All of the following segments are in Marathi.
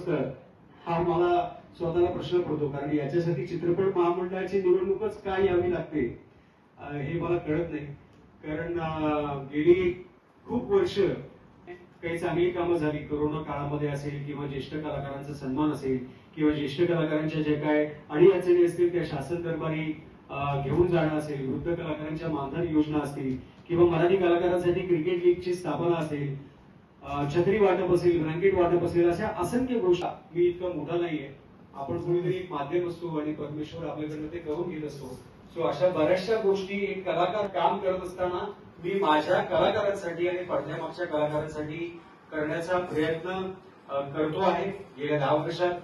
असतं, हा मला स्वतःला प्रश्न पडतो. कारण याच्यासाठी चित्रपट महामंडळाची निवडणूकच का यावी लागते हे मला कळत नाही. कारण गेली खूप वर्ष काही चांगली कामं झाली. कोरोना काळामध्ये असेल किंवा ज्येष्ठ कलाकारांचा सन्मान असेल किंवा ज्येष्ठ कलाकारांच्या जे काय अडीअडचणी असतील त्या शासन दरबारी घेऊन जाणं असेल, वृद्ध कलाकारांच्या मानधन योजना असतील किंवा मराठी कलाकारांसाठी क्रिकेट लीगची स्थापना असेल, छत्री वाटप असेल, ब्लँकेट वाटप असेल, अशा असंख्य गोष्टी. मी इतका मोठा नाहीये, आपण कोणीतरी एक माध्यम असतो आणि परमेश्वर आपल्याकडनं ते करून घेत असतो. सो अशा बऱ्याचशा गोष्टी एक कलाकार काम करत असताना मी माझ्या कलाकारांसाठी आणि पडद्यामागच्या कलाकारांसाठी करण्याचा प्रयत्न करतो आहे. गेल्या 10 वर्षात,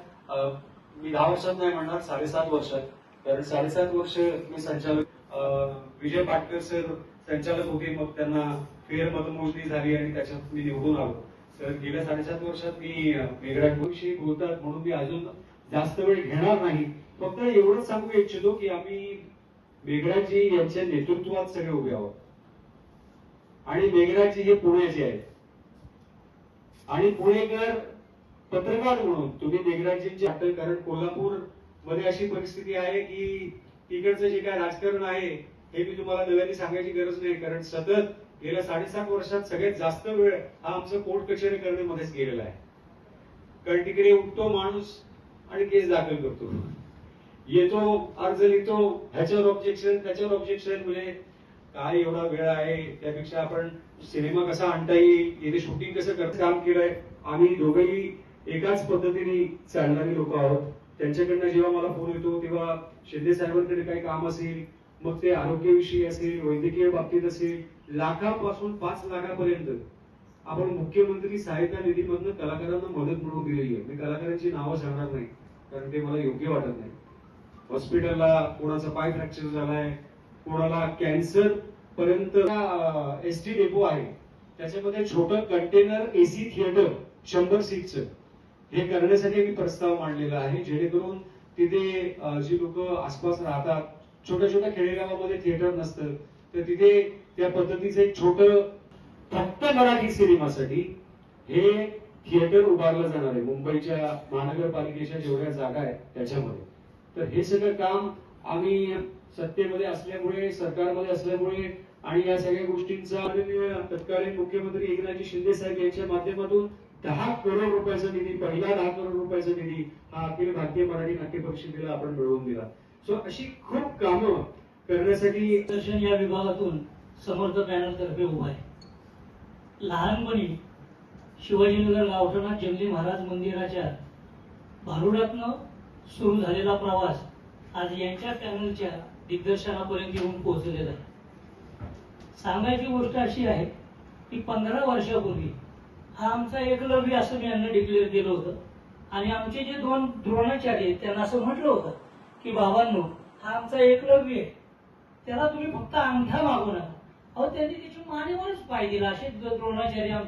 मी 10 वर्षात नाही म्हणणार, 7.5 वर्षात. कारण 7.5 वर्ष मी संचालक, विजय पाटकर सर संचालक होते, मग त्यांना फेर मतमोजणी झाली आणि त्याच्यात मी निवडून आलो. तर गेल्या 7.5 वर्षात मी मेघराजविषयी बोलतात म्हणून मी अजून जास्त वेळ घेणार नाही. फक्त एवढंच सांगू इच्छितो की आम्ही मेघराजजी यांच्या नेतृत्वात सगळे उभे आहोत आणि मेघराजजी हे पुण्याचे आहेत आणि पुणेकर पत्रकार म्हणून तुम्ही मेघराजजींचे वाटतं. कारण कोल्हापूर मध्ये अशी परिस्थिती आहे की तिकडचं जे काय राजकारण आहे हे मी तुम्हाला नव्याने सांगायची गरज नाही. कारण सतत गेल्या 7.5 वर्षात सगळ्यात जास्त वेळ हा आमचं कोर्ट कचेरी करण्यामध्येच गेलेला आहे. कारण तिकडे उठतो माणूस आणि केस दाखल करतो, येतो, अर्ज लिहितो, ह्याच्यावर ऑब्जेक्शन, त्याच्यावर ऑब्जेक्शन. म्हणजे काय एवढा वेळ आहे, त्यापेक्षा आपण सिनेमा कसा आणता येईल, इथे शूटिंग कसं करत काम केलंय. आम्ही दोघंही एकाच पद्धतीने चालणारी लोक आहोत. त्यांच्याकडनं जेव्हा मला फोन येतो तेव्हा शिंदे साहेबांकडे काही काम असेल, मग ते आरोग्याविषयी असेल, वैद्यकीय बाबतीत असेल, लाखापासून 5 लाखापर्यंत आपण मुख्यमंत्री सहायता निधीमधनं कलाकारांना मदत मिळवून दिलेली आहे. मी कलाकारांची नावं सांगणार नाही कारण ते मला योग्य वाटत नाही. हॉस्पिटलला कोणाचा पाय फ्रॅक्चर झालाय, कोणाला कॅन्सर पर्यंत. एसटी डेपो आहे त्याच्यामध्ये छोटं कंटेनर एसी थिएटर 100 सीटचं हे करण्यासाठी मी प्रस्ताव मांडलेला आहे. जेणेकरून तिथे जी लोक आसपास राहतात, छोट्या छोट्या खेडेगावामध्ये थिएटर नसतं, तर तिथे त्या पद्धतीचं एक छोटं फक्त मराठी सिनेमासाठी हे थिएटर उभारलं जाणार आहे मुंबईच्या महानगरपालिकेच्या जेवढ्या जागा आहेत त्याच्यामध्ये. तर हे सगळं काम आम्ही सत्तेमध्ये असल्यामुळे, सरकारमध्ये असल्यामुळे आणि या सगळ्या गोष्टींचा तत्कालीन मुख्यमंत्री एकनाथजी शिंदे साहेब यांच्या माध्यमातून 10 करोड रुपयाचा निधी, पहिला 10 करोड रुपयाचा निधी हा अखिल भारतीय मराठी नाट्य परिषदेला आपण मिळवून दिला. सो अशी खूप कामं करण्यासाठी दर्शन या विभागातून समर्थ पॅनल तर्फे उभा आहे. लहानपणी शिवाजीनगर गावठाणात जंगली महाराज मंदिराच्या भारुडातनं सुरू झालेला प्रवास आज यांच्या पॅनलच्या दिग्दर्शनापर्यंत येऊन पोहोचलेला आहे. सांगायची गोष्ट अशी आहे की 15 वर्षापूर्वी हा आमचा एकलव्य असं मी यांना डिक्लेअर केलं होतं आणि आमचे जे 2 द्रोणाचार्य आहेत त्यांना असं म्हटलं होतं की बाबांनो, हा आमचा एकलव्य आहे, त्याला तुम्ही फक्त अंगठा मागू नका. अहो, त्यांनी त्याची मानेवरच पाय दिला. असे द्रोणाचार्य आमचे